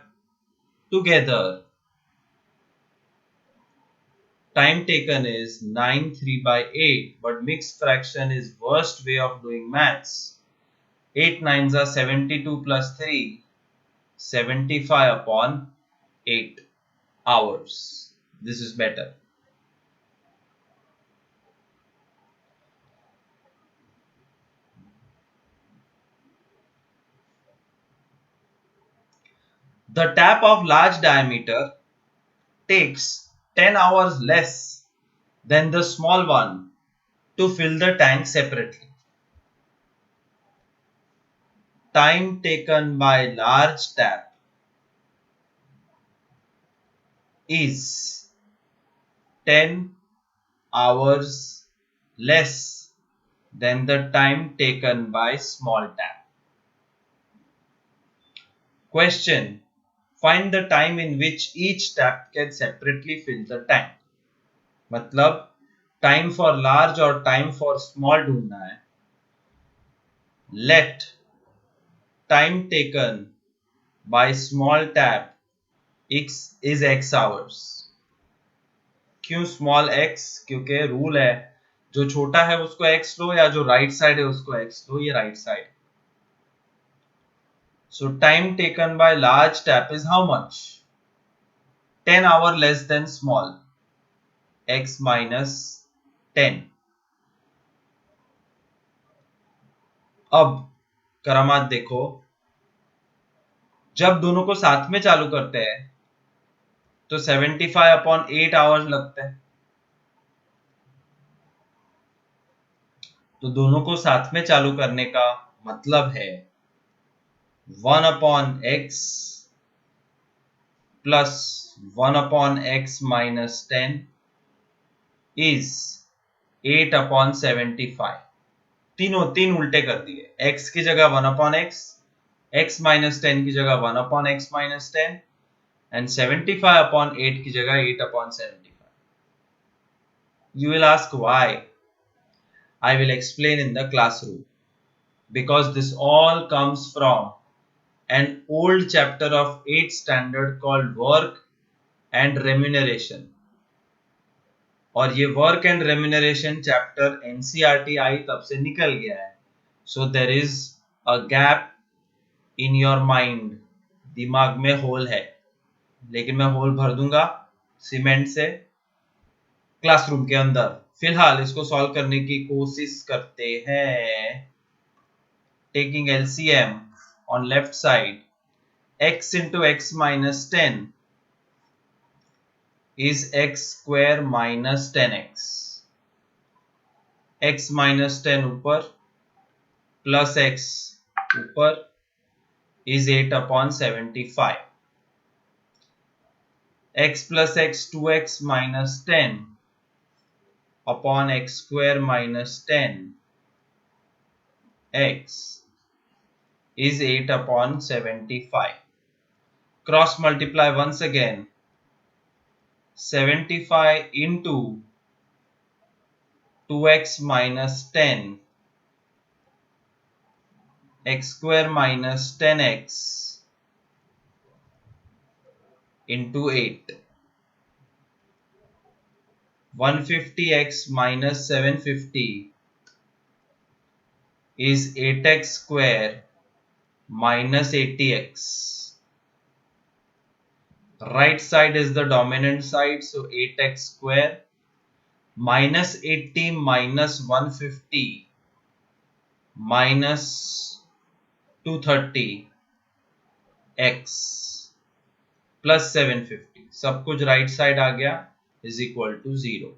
together, time taken is 9 3/8, but mixed fraction is worst way of doing maths. 8 9s are 72 plus 3, 75 upon 8 hours. This is better. The tap of large diameter takes 10 hours less than the small one to fill the tank separately. Time taken by large tap is 10 hours less than the time taken by small tap. Question: find the time in which each tap can separately fill the tank. मतलब time for large और time for small ढूंढना है. Let time taken by small tap is x hours. क्यों small x? क्योंकि rule है जो छोटा है उसको x लो, या जो राइट साइड है उसको x लो. ये right side. So time taken by large tap is how much? 10 hour less than small. X minus 10. अब करामात देखो, जब दोनों को साथ में चालू करते हैं तो 75 अपॉन 8 आवर्स लगते हैं. तो दोनों को साथ में चालू करने का मतलब है 1 upon x plus 1 upon x minus 10 is 8 upon 75. तीन उल्टे कर दिए. x की जगह 1 upon x minus 10 की जगह 1 upon x minus 10 and 75 upon 8 की जगह 8 upon 75. You will ask why. I will explain in the classroom, because this all comes from an old chapter of 8th standard called work and remuneration. और ये work and remuneration chapter NCERT आई तब से निकल गया है. So there is a gap in your mind. दिमाग में होल है, लेकिन मैं होल भर दूंगा सीमेंट से क्लासरूम के अंदर. फिलहाल इसको सॉल्व करने की कोशिश करते हैं. Taking LCM on left side, x into x minus 10 is x square minus 10x. x minus 10 ऊपर plus x ऊपर is 8 upon 75. x plus x 2x minus 10 upon x square minus 10 x is 8 upon 75. Cross multiply once again. 75 into 2x minus 10 x square minus 10x into 8. 150x minus 750 is 8x square minus 80x. Right side is the dominant side, so 8x square minus 80 minus 150 minus 230 x plus 750. सब कुछ right side आ गया is equal to 0.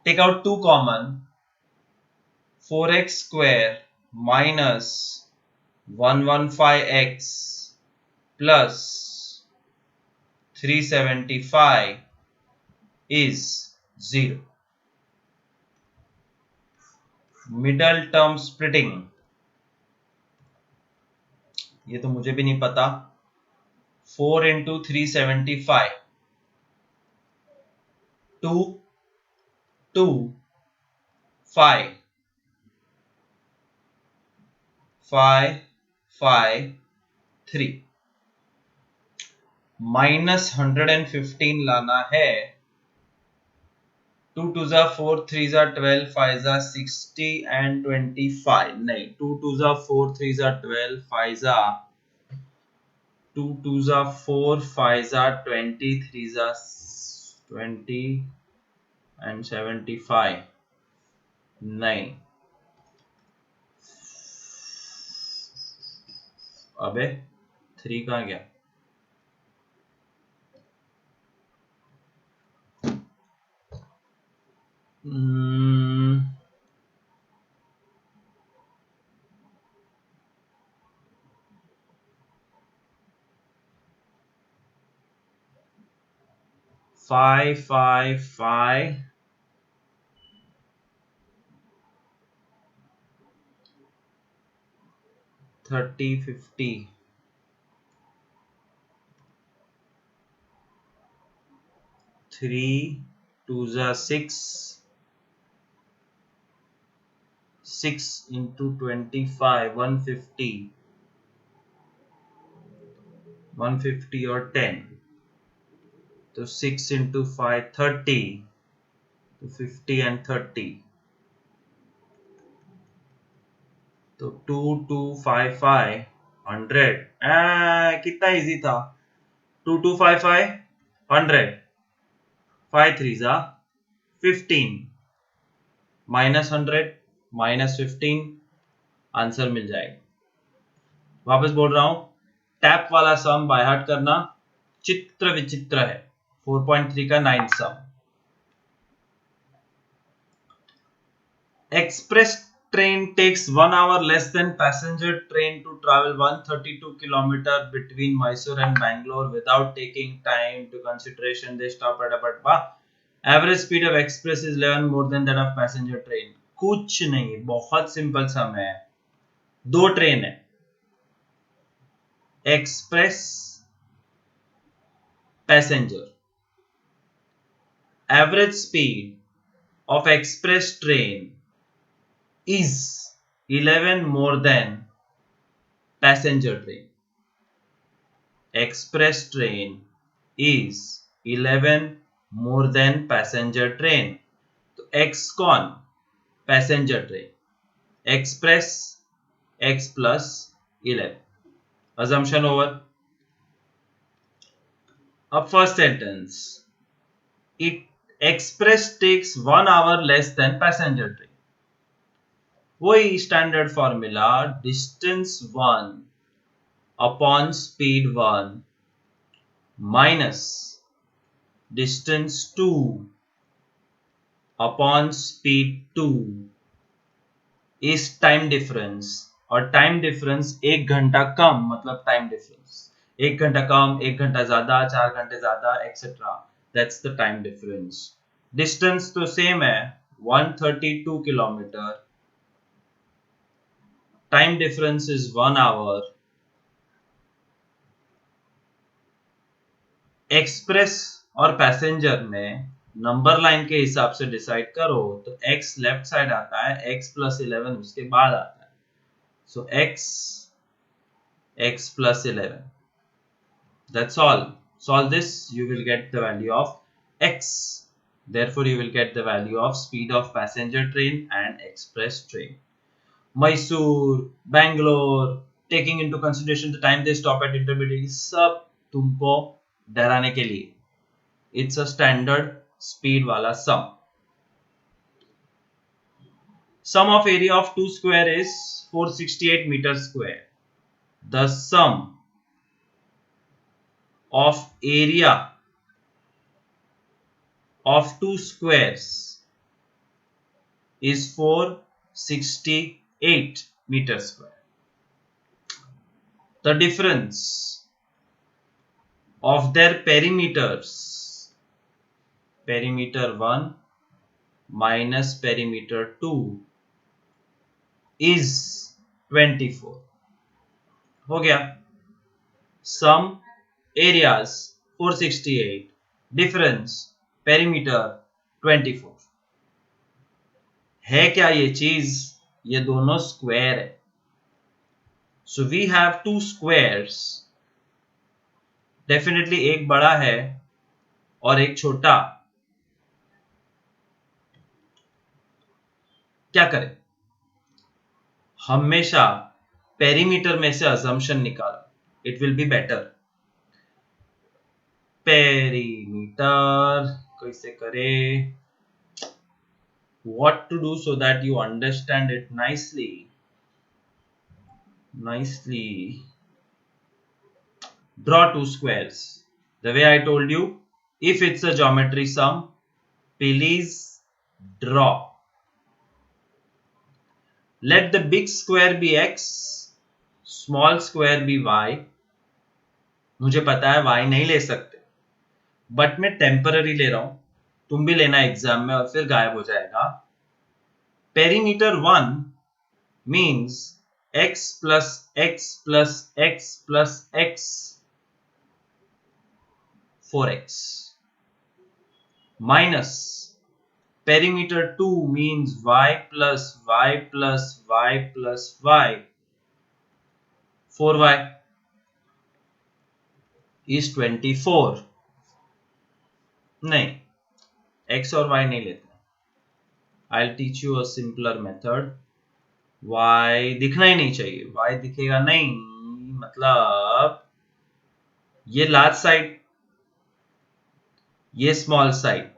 Take out 2 common. 4x square minus 115x plus 375 is 0. Middle term splitting. ये तो मुझे भी नहीं पता. 4 into 375. 2, 2, 5. 5, 5, 3. minus 115 लाना है. 2 2 जा 4, 3 जा 12, 5 जा 60 and 25. नहीं, 2 2 जा 4, 3 जा 12, 5 जा 2 2 जा 4, 5 जा 20, 3 जा 20 and 75. नहीं, अबे 3 कहाँ गया? Five, 30, 50. 3, 2 जा 6. 6 into 25, 150. 150 और 10. तो 6 into 5, 30. तो 50 and 30. तो 2, 2, 5, 5, 100. कितना इजी था. 2, 2, 5, 5, 100. 5 3s are 15. minus 100 minus 15. Answer मिल जाएगा. वापस बोल रहा हूं, टैप वाला सम बाय हार्ट करना चित्र विचित्र है. 4.3 का 9th sum. Express train takes 1 hour less than passenger train to travel 132 km between Mysore and Bangalore without taking time to consideration. They stop at a average speed of express is 11 more than that of passenger train. कुछ नहीं, बहुत simple सम है. 2 train है, express, passenger. Average speed of express train is 11 more than passenger train. Express train is 11 more than passenger train. तो x कौन? Passenger train. Express x plus 11. Assumption over. Up first sentence. It express takes 1 hour less than passenger train. वही standard formula, distance 1 upon speed 1 minus distance 2 upon speed 2 is time difference. और time difference 1 घंटा कम मतलब time difference. 1 घंटा कम, 1 घंटा ज्यादा, 4 घंटे ज्यादा, etcetera. That's the time difference. Distance तो सेम है, 132 kilometre. Time difference is 1 hour. Express और पैसेंजर में नंबर लाइन के हिसाब से डिसाइड करो तो x लेफ्ट साइड आता है, x plus 11 उसके बाद आता है. So x plus 11. That's all. Solve this, you will get the value of x. Therefore, you will get the value of speed of passenger train and express train. Mysore, Bangalore, taking into consideration the time they stop at intermediate, सब तुमको डराने के लिए. It's a standard speed वाला sum. Sum of area of two square is 468 meters square. The sum of area of two squares is 468 meters square. The difference of their perimeters, perimeter 1 minus perimeter 2 is 24. हो गया. Sum areas 468, difference perimeter 24. है क्या ये चीज? ये दोनों square है. So we have two squares. Definitely एक बड़ा है और एक छोटा. क्या करें? हमेशा पेरीमीटर में से assumption निकालो. It will be better. Perimeter कैसे करें? What to do so that you understand it nicely? Draw two squares. The way I told you, if it's a geometry sum, please draw. Let the big square be x, small square be y. मुझे पता है y नहीं ले सकते, but मैं temporary ले रहा हूं. तुम भी लेना एग्जाम में और फिर गायब हो जाएगा. Perimeter 1 means x plus x plus x plus x 4x minus perimeter 2 means y plus y plus y plus y 4y is 24. नहीं, x और y नहीं लेते. I'll teach you a simpler method. y दिखना ही नहीं चाहिए. y दिखेगा नहीं मतलब ये लार्ज साइड, ये small side.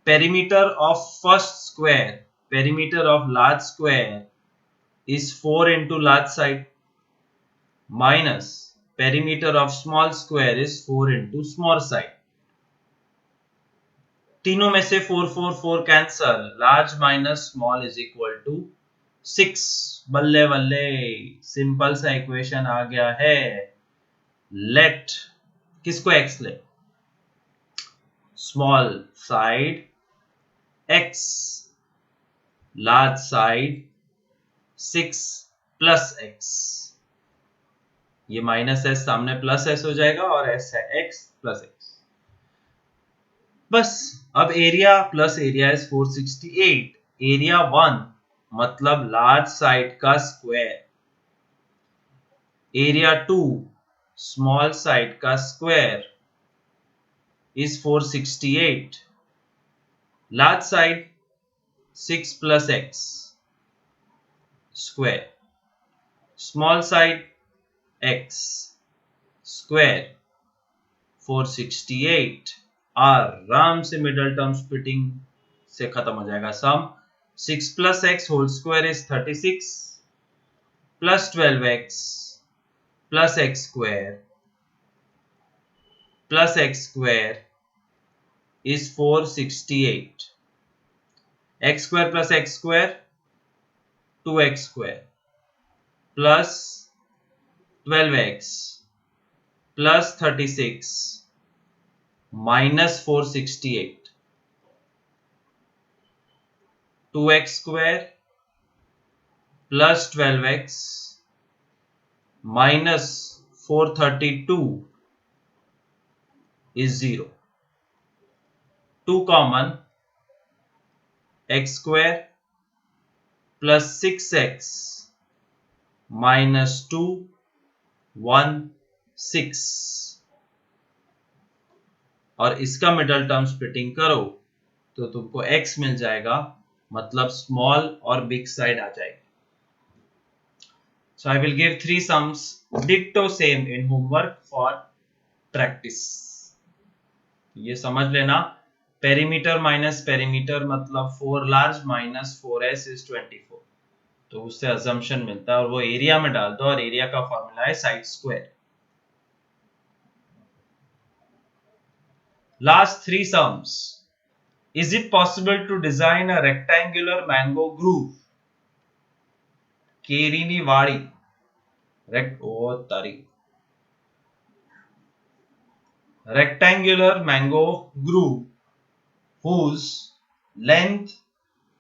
Perimeter of first square, perimeter of large square is 4 into large side minus perimeter of small square is 4 into small side. तीनों में से 4 4 4 cancel. Large minus small is equal to 6. बल्ले बल्ले, simple सा equation आ गया है. Late किसको x ले? Small side x, large side 6 plus x. ये माइनस s सामने प्लस s हो जाएगा और s है x प्लस x. बस. अब area plus area is 468. Area 1 मतलब लार्ज साइड का स्क्वायर. एरिया 2 स्मॉल साइड का square is 468. Large side 6 plus x square. Small side x square 468. आराम से मिडल टर्म स्प्लिटिंग से खत्म हो जाएगा. सम 6 plus x whole square is 36 plus 12x plus x square plus x square is 468. X square plus x square 2x square plus 12x plus 36 minus 468. 2x square plus 12x minus 432 is 0. 2 common. X square plus 6x -216 और इसका middle term splitting करो तो तुमको x मिल जाएगा, मतलब small और big side आ जाएगी. So I will give 3 sums ditto same in homework for practice. ये समझ लेना, पेरीमीटर माइनस पेरीमीटर मतलब 4 लार्ज माइनस 4s is 24. तो उससे अजम्पशन मिलता है और वो एरिया में डाल दो और एरिया का फॉर्मूला है side square. Last 3 sums. Is it possible to design a rectangular mango groove? केरीनी वाड़ी rectangular mango groove whose length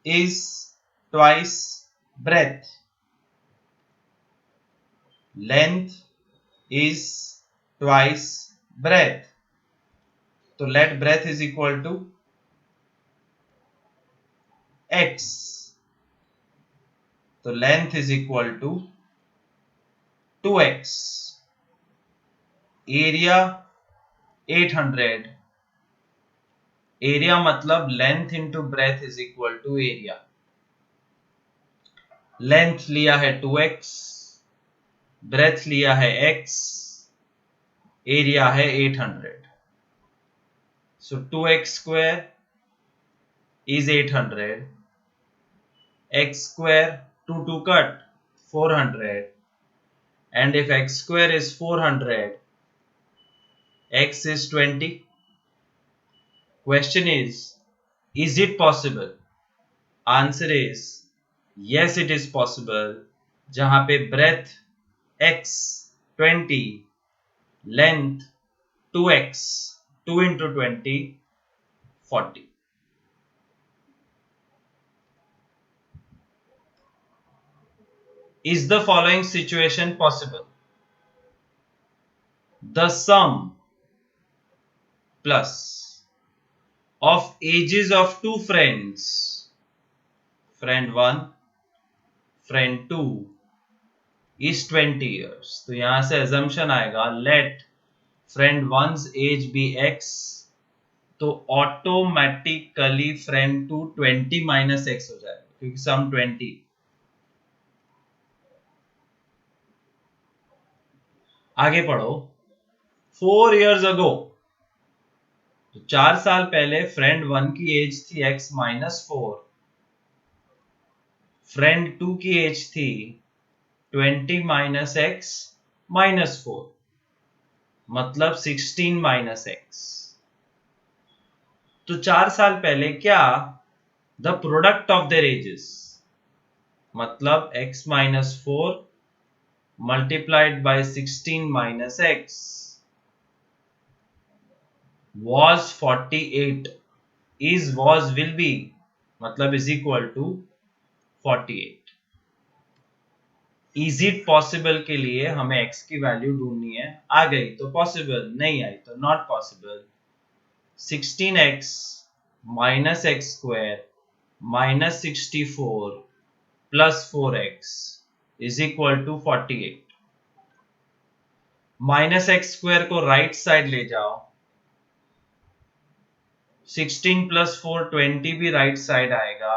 is twice breadth. Length is twice breadth. So let breadth is equal to x. So length is equal to 2x. Area 800. Area मतलब length into breadth is equal to area. Length लिया है 2x, breadth लिया है x, area है 800. So 2x square is 800. X square 2 cut 400. And if x square is 400, x is 20. Question is it possible? Answer is yes, it is possible. जहां पे breadth x 20, length 2x, 2 into 20 40. Is the following situation possible? The sum plus of ages of two friends, friend 1, friend 2 is 20 years. तो यहां से assumption आएगा let friend 1's age be x, तो automatically friend 2 20 minus x हो जाएगा क्योंकि सम 20. आगे पढ़ो. 4 years ago, तो 4 साल पहले फ्रेंड 1 की एज थी x -4, फ्रेंड 2 की एज थी 20 minus x -4, मतलब 16 minus x. तो 4 साल पहले क्या the product of their edges, मतलब x -4 multiplied by 16 minus x was 48, is was will be मतलब is equal to 48. Is it possible के लिए हमें x की वैल्यू ढूंढनी है. आ गई तो पॉसिबल, नहीं आई तो not possible. 16x minus x square minus 64 plus 4x is equal to 48. Minus x square को राइट साइड ले जाओ. 16 plus 4 20 भी राइट साइड आएगा.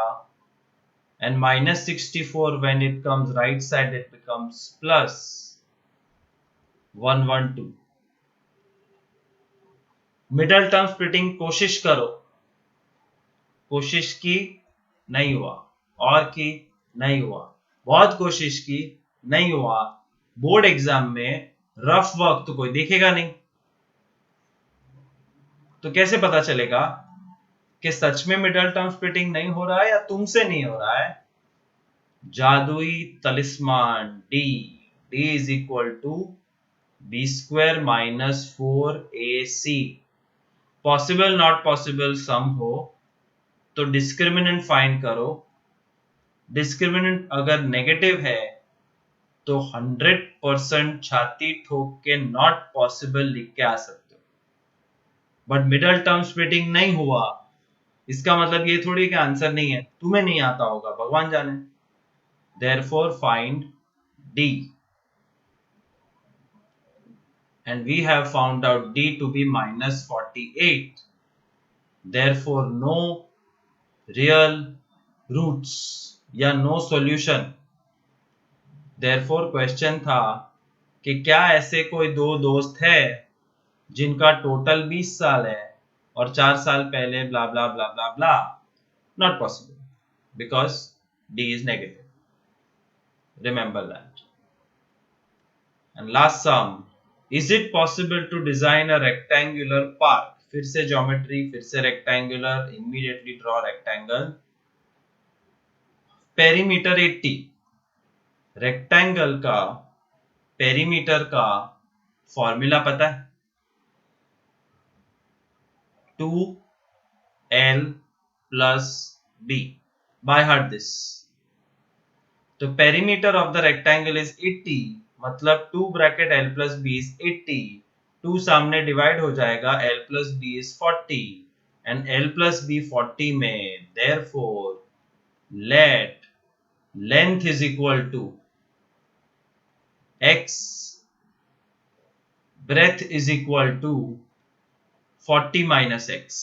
And minus 64 when it comes right side it becomes plus 112. Middle term splitting कोशिश करो. कोशिश की नहीं हुआ, और की नहीं हुआ, बहुत कोशिश की नहीं हुआ. बोर्ड एग्जाम में रफ वर्क तो कोई देखेगा नहीं, तो कैसे पता चलेगा कि सच में मिडल टर्म स्प्लिटिंग नहीं हो रहा है या तुमसे नहीं हो रहा है. जादुई तलिस्मान d is equal to b square minus 4ac. Possible not possible sum हो तो डिस्क्रिमिनेंट फाइंड करो. डिस्क्रिमिनेंट अगर नेगेटिव है तो 100% छाती ठोक के नॉट पॉसिबल लिख के आ सकते हो. बट मिडल टर्म स्प्लिटिंग नहीं हुआ इसका मतलब ये थोड़ी कि आंसर नहीं है, तुम्हें नहीं आता होगा, भगवान जाने. Therefore find D, and we have found out D to be minus 48. Therefore, no real roots या no solution. Therefore, question था कि क्या ऐसे कोई दो दोस्त है जिनका टोटल 20 साल है और 4 साल पहले ब्ला ब्ला ब्ला ब्ला ब्ला. Not possible because D is negative. Remember that. And last sum. Is it possible to design a rectangular park? फिर से geometry, फिर से rectangular. Immediately draw rectangle. Perimeter 80. Rectangle का perimeter का formula पता है? 2L plus B. By heart this. तो perimeter of the rectangle is 80, मतलब 2 bracket L plus B is 80. 2 सामने divide हो जाएगा, L plus B is 40 and L plus B 40 में, therefore let length is equal to x, breadth is equal to 40 minus x,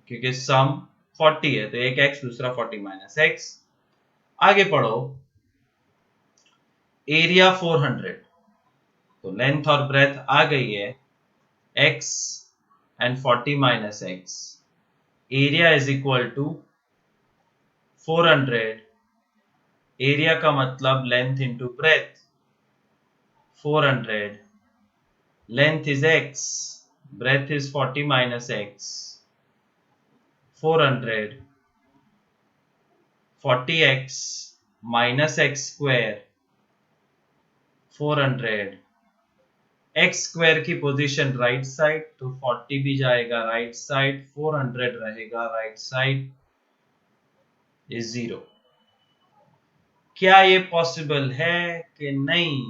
क्योंकि sum 40 है तो एक x दूसरा 40 minus x. आगे पढ़ो. एरिया 400, तो लेंथ और ब्रेथ आ गई है, x and 40 minus x. Area is equal to 400. Area का मतलब length into breadth. 400 length is x, breadth is 40 minus x. 400 40x minus x square. 400 x square की पोजीशन राइट साइड, तो 40 भी जाएगा राइट साइड, 400 रहेगा right side, is 0. क्या ये possible है कि नहीं?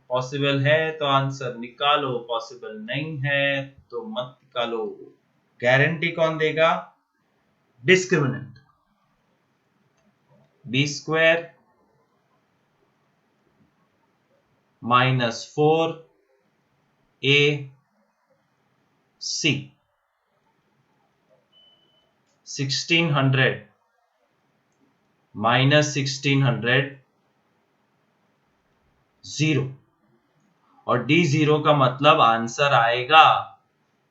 पॉसिबल है तो आंसर निकालो, पॉसिबल नहीं है तो मत निकालो. गारंटी कौन देगा? Discriminant. B square minus 4 A C 1600 minus 1600 0, और D0 का मतलब आंसर आएगा.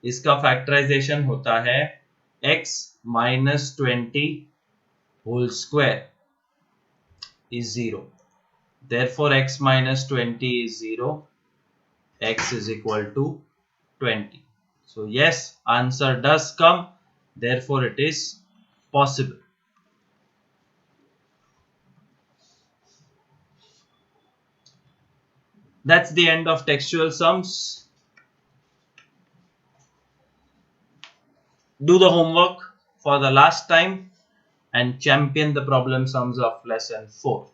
इसका फैक्टराइजेशन होता है x minus 20 whole square is 0. Therefore, x minus 20 is 0. X is equal to 20. So, yes, answer does come. Therefore, it is possible. That's the end of textual sums. Do the homework for the last time and champion the problem sums of lesson 4.